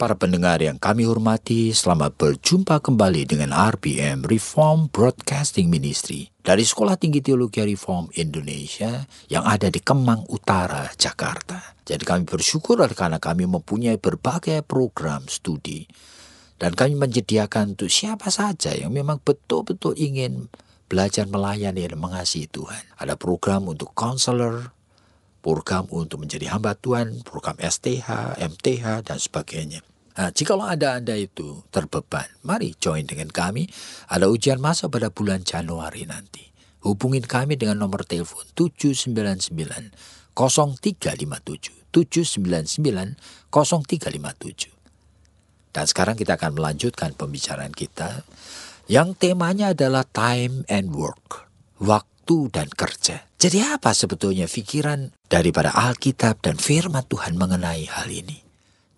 Para pendengar yang kami hormati, selamat berjumpa kembali dengan RBM Reform Broadcasting Ministry dari Sekolah Tinggi Teologi Reform Indonesia yang ada di Kemang Utara, Jakarta. Jadi kami bersyukur karena kami mempunyai berbagai program studi dan kami menyediakan untuk siapa saja yang memang betul-betul ingin belajar melayani dan mengasihi Tuhan. Ada program untuk counselor, program untuk menjadi hamba Tuhan, program STH, MTH, dan sebagainya. Nah, jikalau Anda itu terbeban, mari join dengan kami. Ada ujian masa pada bulan Januari nanti. Hubungin kami dengan nomor telepon 799-0357. 799-0357. Dan sekarang kita akan melanjutkan pembicaraan kita yang temanya adalah time and work, waktu dan kerja. Jadi apa sebetulnya pikiran daripada Alkitab dan firman Tuhan mengenai hal ini?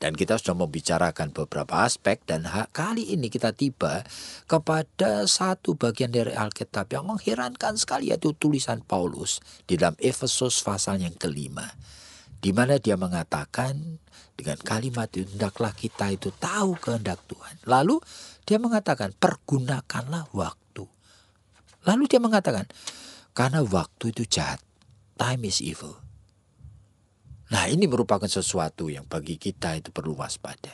Dan kita sudah membicarakan beberapa aspek dan kali ini kita tiba kepada satu bagian dari Alkitab yang mengherankan sekali, yaitu tulisan Paulus di dalam Efesus pasal yang kelima. Di mana dia mengatakan dengan kalimat itu, hendaklah kita itu tahu kehendak Tuhan. Lalu dia mengatakan pergunakanlah waktu. Lalu dia mengatakan karena waktu itu jahat, time is evil. Nah, ini merupakan sesuatu yang bagi kita itu perlu waspada.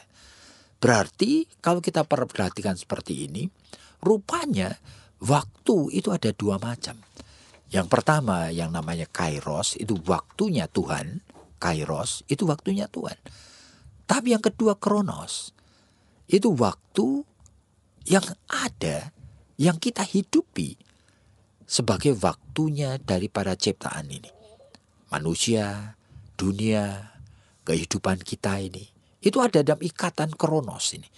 Berarti kalau kita perhatikan seperti ini, rupanya waktu itu ada dua macam. Yang pertama yang namanya kairos, itu waktunya Tuhan. Kairos itu waktunya Tuhan. Tapi yang kedua kronos, itu waktu yang ada, yang kita hidupi sebagai waktunya daripada ciptaan ini. Manusia, dunia, kehidupan kita ini, itu ada dalam ikatan kronos ini.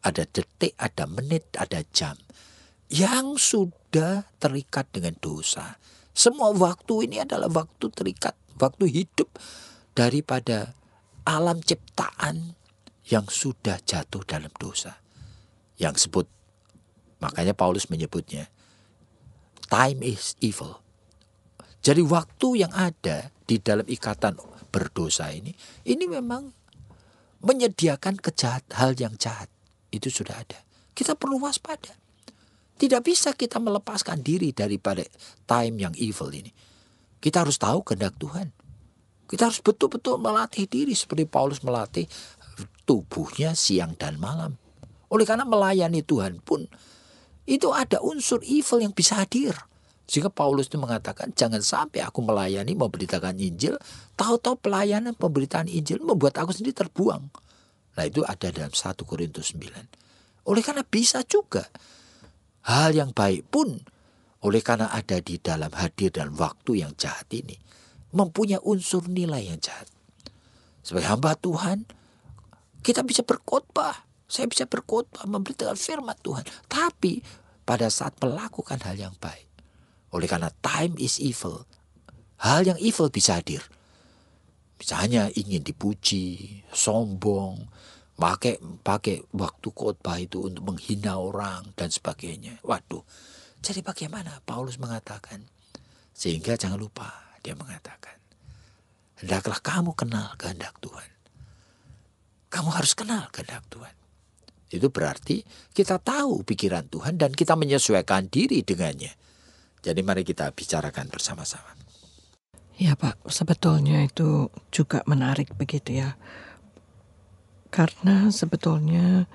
Ada detik, ada menit, ada jam yang sudah terikat dengan dosa. Semua waktu ini adalah waktu terikat, waktu hidup daripada alam ciptaan yang sudah jatuh dalam dosa. Yang sebut, makanya Paulus menyebutnya, time is evil. Jadi waktu yang ada di dalam ikatan berdosa ini memang menyediakan hal yang jahat. Itu sudah ada. Kita perlu waspada. Tidak bisa kita melepaskan diri daripada time yang evil ini. Kita harus tahu kehendak Tuhan. Kita harus betul-betul melatih diri seperti Paulus melatih tubuhnya siang dan malam. Oleh karena melayani Tuhan pun itu ada unsur evil yang bisa hadir. Sehingga Paulus itu mengatakan, jangan sampai aku melayani, memberitakan Injil, tahu-tahu pelayanan pemberitaan Injil membuat aku sendiri terbuang. Nah, itu ada dalam 1 Korintus 9. Oleh karena bisa juga hal yang baik pun, oleh karena ada di dalam hadir dan waktu yang jahat ini, mempunyai unsur nilai yang jahat. Sebagai hamba Tuhan, kita bisa berkhotbah. Saya bisa berkhotbah, memberitakan firman Tuhan. Tapi pada saat melakukan hal yang baik, oleh karena time is evil, hal yang evil bisa hadir. Misalnya ingin dipuji, sombong, pakai waktu khotbah itu untuk menghina orang dan sebagainya. Waduh, jadi bagaimana Paulus mengatakan? Sehingga jangan lupa dia mengatakan, hendaklah kamu kenal kehendak Tuhan. Kamu harus kenal kehendak Tuhan. Itu berarti kita tahu pikiran Tuhan dan kita menyesuaikan diri dengannya. Jadi mari kita bicarakan bersama-sama. Ya Pak, sebetulnya itu juga menarik begitu ya. Karena sebetulnya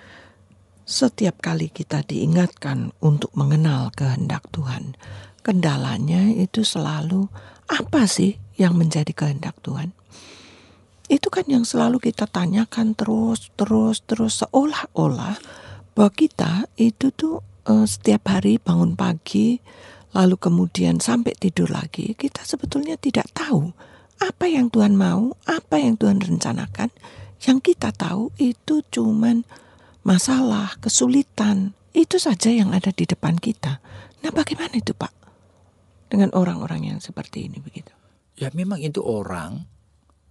setiap kali kita diingatkan untuk mengenal kehendak Tuhan, kendalanya itu selalu apa sih yang menjadi kehendak Tuhan? Itu kan yang selalu kita tanyakan terus seolah-olah bahwa kita itu tuh setiap hari bangun pagi, lalu kemudian sampai tidur lagi, kita sebetulnya tidak tahu apa yang Tuhan mau, apa yang Tuhan rencanakan. Yang kita tahu itu cuman masalah, kesulitan, itu saja yang ada di depan kita. Nah, bagaimana itu Pak dengan orang-orang yang seperti ini begitu? Ya memang itu orang,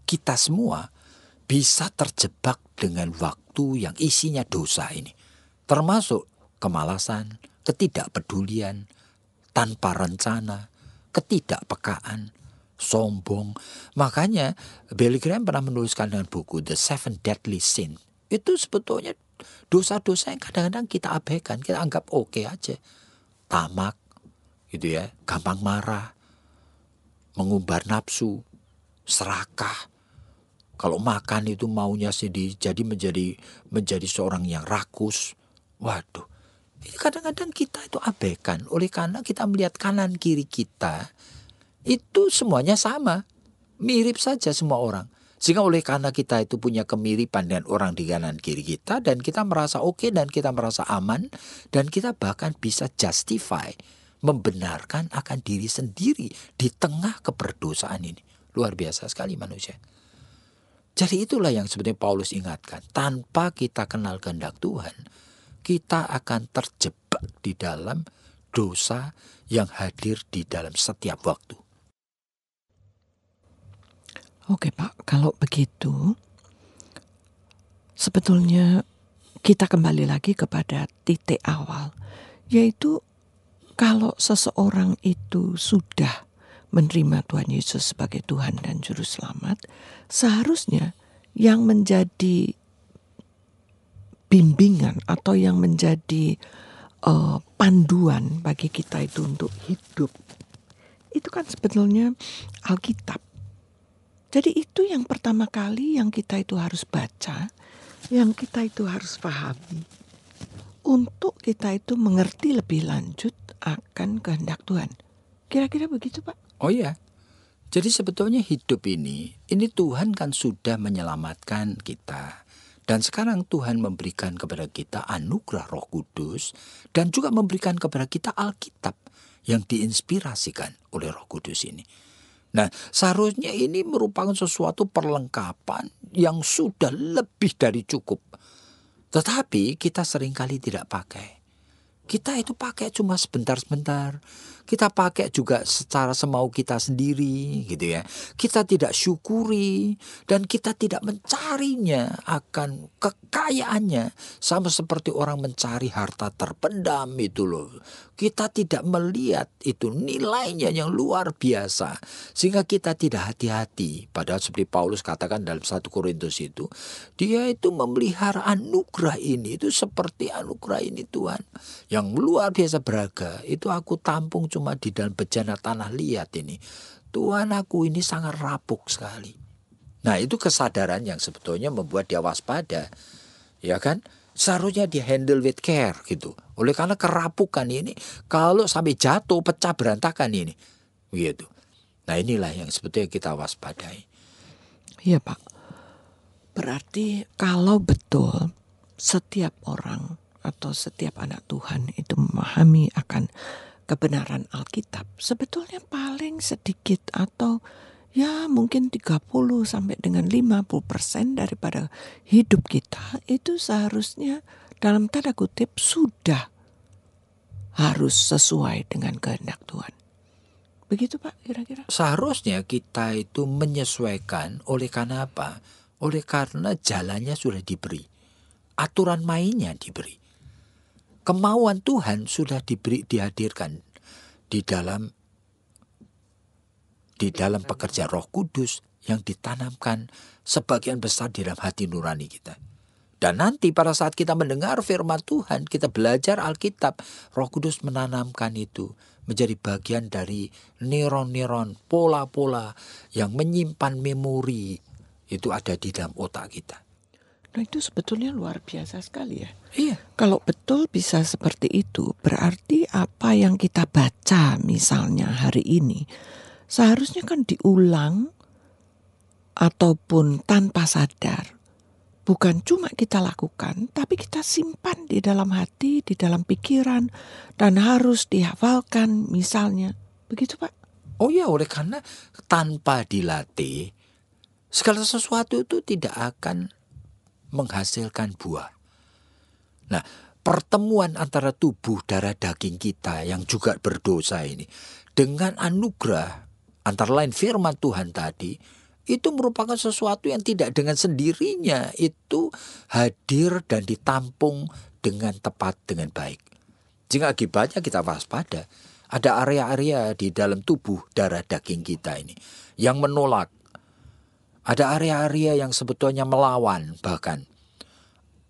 kita semua bisa terjebak dengan waktu yang isinya dosa ini. Termasuk kemalasan, ketidakpedulian, tanpa rencana, ketidakpekaan, sombong. Makanya Billy Graham pernah menuliskan dengan buku The Seven Deadly Sin. Itu sebetulnya dosa-dosa yang kadang-kadang kita abaikan, kita anggap oke aja. Tamak, gitu ya, gampang marah, mengumbar nafsu, serakah. Kalau makan itu maunya sendiri, jadi menjadi seorang yang rakus. Waduh, ini kadang-kadang kita itu abaikan. Oleh karena kita melihat kanan kiri kita, itu semuanya sama. Mirip saja semua orang. Sehingga oleh karena kita itu punya kemiripan dengan orang di kanan kiri kita, dan kita merasa oke, dan kita merasa aman, dan kita bahkan bisa justify, membenarkan akan diri sendiri di tengah keberdosaan ini. Luar biasa sekali manusia. Jadi itulah yang sebenarnya Paulus ingatkan. Tanpa kita kenal kehendak Tuhan, kita akan terjebak di dalam dosa yang hadir di dalam setiap waktu. Oke Pak, kalau begitu sebetulnya kita kembali lagi kepada titik awal, yaitu kalau seseorang itu sudah menerima Tuhan Yesus sebagai Tuhan dan Juru Selamat, seharusnya yang menjadi bimbingan atau yang menjadi panduan bagi kita itu untuk hidup, itu kan sebetulnya Alkitab. Jadi itu yang pertama kali yang kita itu harus baca, yang kita itu harus pahami, untuk kita itu mengerti lebih lanjut akan kehendak Tuhan. Kira-kira begitu Pak? Oh iya, jadi sebetulnya hidup ini Tuhan kan sudah menyelamatkan kita. Dan sekarang Tuhan memberikan kepada kita anugerah Roh Kudus, dan juga memberikan kepada kita Alkitab yang diinspirasikan oleh Roh Kudus ini. Nah, seharusnya ini merupakan sesuatu perlengkapan yang sudah lebih dari cukup. Tetapi kita seringkali tidak pakai. Kita itu pakai cuma sebentar-sebentar. Kita pakai juga secara semau kita sendiri, gitu ya. Kita tidak syukuri dan kita tidak mencarinya akan kekayaannya, sama seperti orang mencari harta terpendam itu loh. Kita tidak melihat itu nilainya yang luar biasa, sehingga kita tidak hati-hati. Padahal seperti Paulus katakan dalam 1 Korintus itu, dia itu memelihara anugerah ini, itu seperti anugerah ini Tuhan yang luar biasa berharga. Itu aku tampung cuma di dalam bejana tanah liat ini. Tuhan, aku ini sangat rapuh sekali. Nah, itu kesadaran yang sebetulnya membuat dia waspada, ya kan? Seharusnya dia handle with care gitu. Oleh karena kerapukan ini, kalau sampai jatuh, pecah, berantakan ini, gitu. Nah, inilah yang sebetulnya kita waspadai. Iya Pak. Berarti kalau betul setiap orang atau setiap anak Tuhan itu memahami akan kebenaran Alkitab, sebetulnya paling sedikit atau ya mungkin 30 sampai dengan 50% daripada hidup kita itu seharusnya dalam tanda kutip sudah harus sesuai dengan kehendak Tuhan. Begitu Pak kira-kira? Seharusnya kita itu menyesuaikan. Oleh karena apa? Oleh karena jalannya sudah diberi. Aturan mainnya diberi. Kemauan Tuhan sudah dihadirkan di dalam pekerjaan Roh Kudus yang ditanamkan sebagian besar di dalam hati nurani kita. Dan nanti pada saat kita mendengar firman Tuhan, kita belajar Alkitab, Roh Kudus menanamkan itu menjadi bagian dari neuron-neuron, pola-pola yang menyimpan memori, itu ada di dalam otak kita. Nah itu sebetulnya luar biasa sekali ya. Iya. Kalau betul bisa seperti itu, berarti apa yang kita baca misalnya hari ini, seharusnya kan diulang ataupun tanpa sadar. Bukan cuma kita lakukan, tapi kita simpan di dalam hati, di dalam pikiran, dan harus dihafalkan misalnya. Begitu Pak? Oh ya, oleh karena tanpa dilatih, segala sesuatu itu tidak akan menghasilkan buah. Nah, pertemuan antara tubuh darah daging kita yang juga berdosa ini dengan anugerah antara lain firman Tuhan tadi, itu merupakan sesuatu yang tidak dengan sendirinya itu hadir dan ditampung dengan tepat, dengan baik. Jika akibatnya kita waspada, ada area-area di dalam tubuh darah daging kita ini yang menolak. Ada area-area yang sebetulnya melawan, bahkan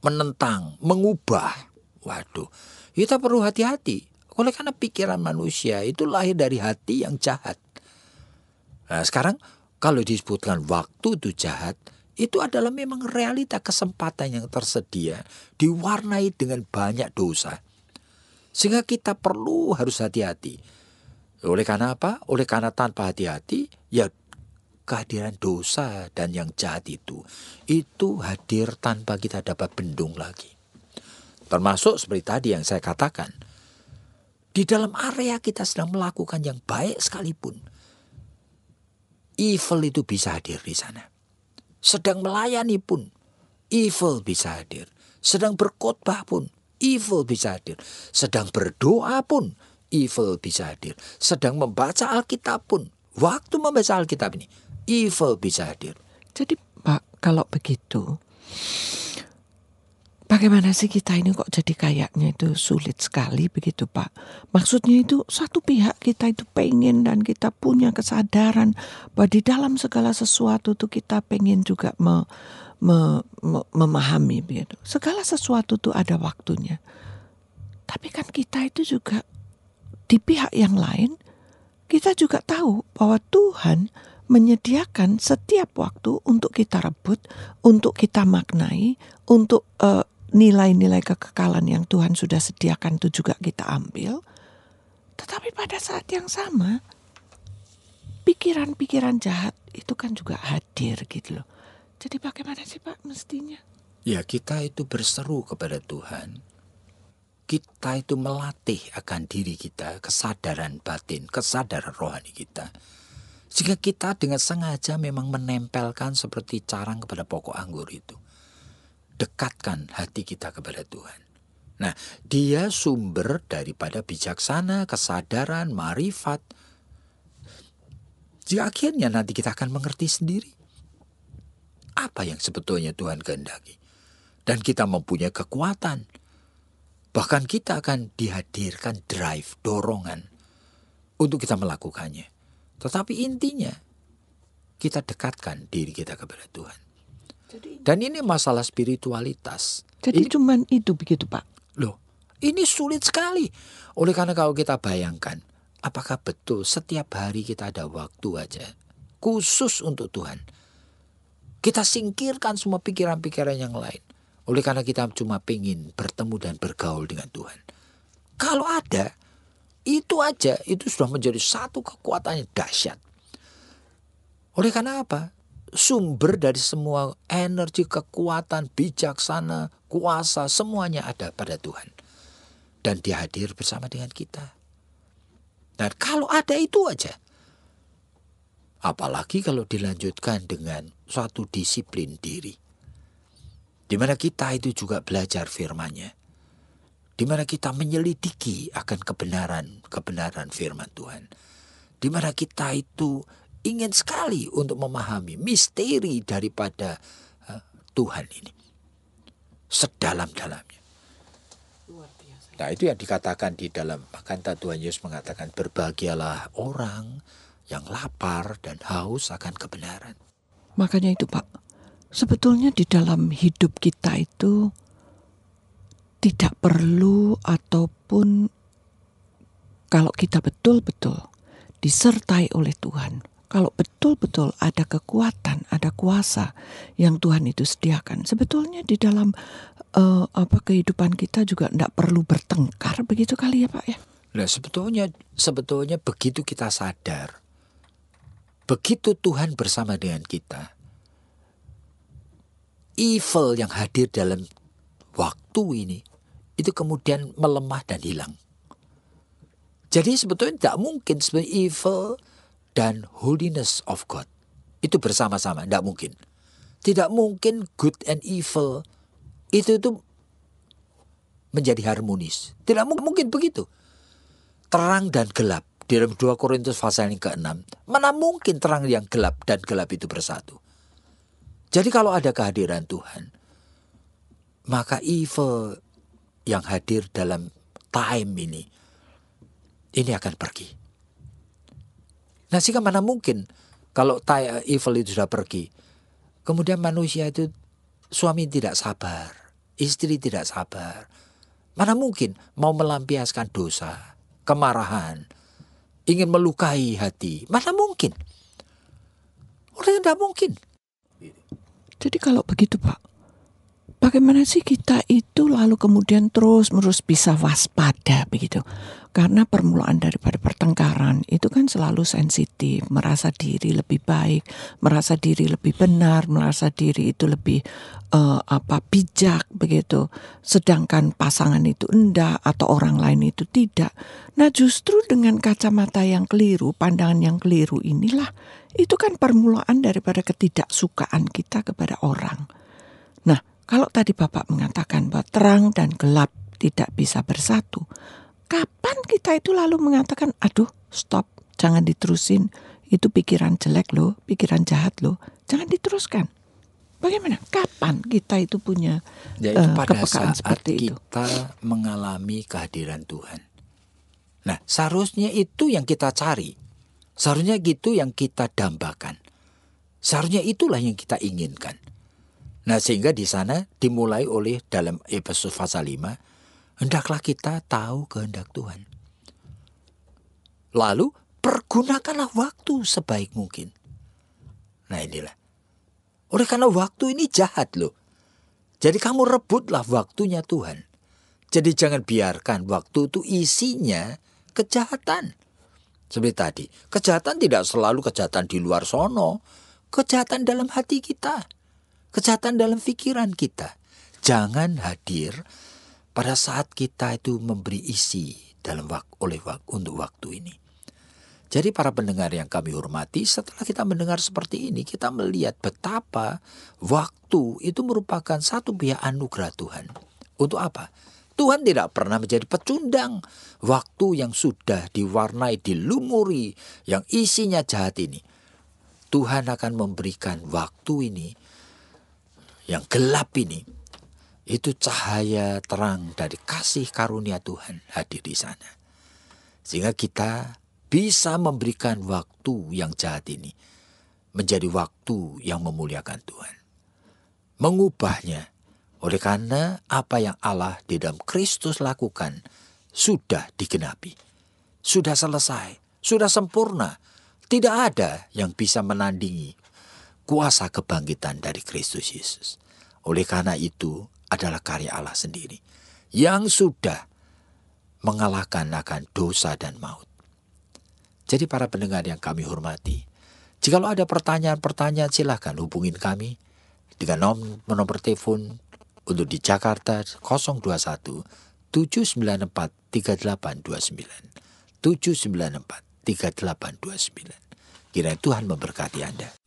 menentang, mengubah. Waduh, kita perlu hati-hati. Oleh karena pikiran manusia itu lahir dari hati yang jahat. Nah, sekarang kalau disebutkan waktu itu jahat, itu adalah memang realita kesempatan yang tersedia diwarnai dengan banyak dosa. Sehingga kita perlu harus hati-hati. Oleh karena apa? Oleh karena tanpa hati-hati, ya kehadiran dosa dan yang jahat itu hadir tanpa kita dapat bendung lagi. Termasuk seperti tadi yang saya katakan, di dalam area kita sedang melakukan yang baik sekalipun, evil itu bisa hadir di sana. Sedang melayani pun, evil bisa hadir. Sedang berkhotbah pun, evil bisa hadir. Sedang berdoa pun, evil bisa hadir. Sedang membaca Alkitab pun, waktu membaca Alkitab ini, evil bisa hadir. Jadi Pak, kalau begitu, bagaimana sih kita ini kok jadi kayaknya itu sulit sekali begitu Pak? Maksudnya itu satu pihak kita itu pengen dan kita punya kesadaran bahwa di dalam segala sesuatu tuh kita pengen juga memahami begitu. Segala sesuatu tuh ada waktunya. Tapi kan kita itu juga di pihak yang lain, kita juga tahu bahwa Tuhan menyediakan setiap waktu untuk kita rebut, untuk kita maknai, untuk nilai-nilai kekekalan yang Tuhan sudah sediakan itu juga kita ambil. Tetapi pada saat yang sama, pikiran-pikiran jahat itu kan juga hadir gitu loh. Jadi bagaimana sih Pak mestinya? Ya, kita itu berseru kepada Tuhan. Kita itu melatih akan diri kita, kesadaran batin, kesadaran rohani kita. Sehingga kita dengan sengaja memang menempelkan seperti carang kepada pokok anggur itu. Dekatkan hati kita kepada Tuhan. Nah, Dia sumber daripada bijaksana, kesadaran, marifat. Jika akhirnya nanti kita akan mengerti sendiri apa yang sebetulnya Tuhan kehendaki. Dan kita mempunyai kekuatan. Bahkan kita akan dihadirkan drive, dorongan untuk kita melakukannya. Tetapi intinya, kita dekatkan diri kita kepada Tuhan. Dan ini masalah spiritualitas. Jadi cuman itu begitu Pak? Loh, ini sulit sekali. Oleh karena kalau kita bayangkan, apakah betul setiap hari kita ada waktu aja khusus untuk Tuhan? Kita singkirkan semua pikiran-pikiran yang lain. Oleh karena kita cuma pengen bertemu dan bergaul dengan Tuhan. Kalau ada, itu aja, itu sudah menjadi satu kekuatan yang dahsyat. Oleh karena apa? Sumber dari semua energi, kekuatan, bijaksana, kuasa, semuanya ada pada Tuhan. Dan Dia hadir bersama dengan kita. Dan kalau ada itu aja. Apalagi kalau dilanjutkan dengan suatu disiplin diri. Di mana kita itu juga belajar firman-Nya. Di mana kita menyelidiki akan kebenaran firman Tuhan. Di mana kita itu ingin sekali untuk memahami misteri daripada Tuhan ini. Sedalam-dalamnya. Nah, itu yang dikatakan di dalam kata Tuhan Yesus mengatakan, berbahagialah orang yang lapar dan haus akan kebenaran. Makanya itu Pak, sebetulnya di dalam hidup kita itu tidak perlu ataupun kalau kita betul-betul disertai oleh Tuhan, kalau betul-betul ada kekuatan, ada kuasa yang Tuhan itu sediakan, sebetulnya di dalam kehidupan kita juga tidak perlu bertengkar, begitu kali ya Pak ya? Nah, sebetulnya begitu kita sadar, begitu Tuhan bersama dengan kita, evil yang hadir dalam waktu ini itu kemudian melemah dan hilang. Jadi sebetulnya tidak mungkin sebenarnya evil dan holiness of God itu bersama-sama, tidak mungkin. Tidak mungkin good and evil itu menjadi harmonis. Tidak mungkin begitu. Terang dan gelap. Di dalam 2 Korintus pasal yang ke-6. Mana mungkin terang yang gelap dan gelap itu bersatu. Jadi kalau ada kehadiran Tuhan, maka evil yang hadir dalam time ini akan pergi. Nah, sehingga mana mungkin kalau evil itu sudah pergi, kemudian manusia itu, suami tidak sabar, istri tidak sabar. Mana mungkin mau melampiaskan dosa, kemarahan, ingin melukai hati. Mana mungkin? Udah tidak mungkin. Jadi kalau begitu Pak, bagaimana sih kita itu lalu kemudian terus-menerus bisa waspada begitu? Karena permulaan daripada pertengkaran itu kan selalu sensitif, merasa diri lebih baik, merasa diri lebih benar, merasa diri itu lebih bijak begitu. Sedangkan pasangan itu enggak atau orang lain itu tidak. Nah, justru dengan kacamata yang keliru, pandangan yang keliru inilah itu kan permulaan daripada ketidaksukaan kita kepada orang. Nah, kalau tadi Bapak mengatakan bahwa terang dan gelap tidak bisa bersatu, kapan kita itu lalu mengatakan, aduh stop, jangan diterusin, itu pikiran jelek loh, pikiran jahat loh, jangan diteruskan. Bagaimana? Kapan kita itu punya Yaitu pada kepekaan saat seperti itu? kita mengalami kehadiran Tuhan. Nah, seharusnya itu yang kita cari. Seharusnya itu yang kita dambakan. Seharusnya itulah yang kita inginkan. Nah, sehingga di sana dimulai oleh dalam Efesus pasal 5, hendaklah kita tahu kehendak Tuhan. Lalu pergunakanlah waktu sebaik mungkin. Nah, inilah. Oleh karena waktu ini jahat loh. Jadi kamu rebutlah waktunya Tuhan. Jadi jangan biarkan waktu itu isinya kejahatan. Seperti tadi, kejahatan tidak selalu kejahatan di luar sono. Kejahatan dalam hati kita. Kejahatan dalam pikiran kita. Jangan hadir pada saat kita itu memberi isi dalam untuk waktu ini. Jadi para pendengar yang kami hormati, setelah kita mendengar seperti ini, kita melihat betapa waktu itu merupakan satu pihak anugerah Tuhan. Untuk apa? Tuhan tidak pernah menjadi pecundang. Waktu yang sudah diwarnai, dilumuri, yang isinya jahat ini, Tuhan akan memberikan waktu ini, yang gelap ini, itu cahaya terang dari kasih karunia Tuhan hadir di sana. Sehingga kita bisa memberikan waktu yang jahat ini menjadi waktu yang memuliakan Tuhan. Mengubahnya oleh karena apa yang Allah di dalam Kristus lakukan sudah digenapi. Sudah selesai, sudah sempurna. Tidak ada yang bisa menandingi kuasa kebangkitan dari Kristus Yesus. Oleh karena itu adalah karya Allah sendiri yang sudah mengalahkan akan dosa dan maut. Jadi para pendengar yang kami hormati, jikalau ada pertanyaan-pertanyaan silahkan hubungin kami dengan nomor telepon untuk di Jakarta 021 794 3829 794 3829. Kiranya Tuhan memberkati Anda.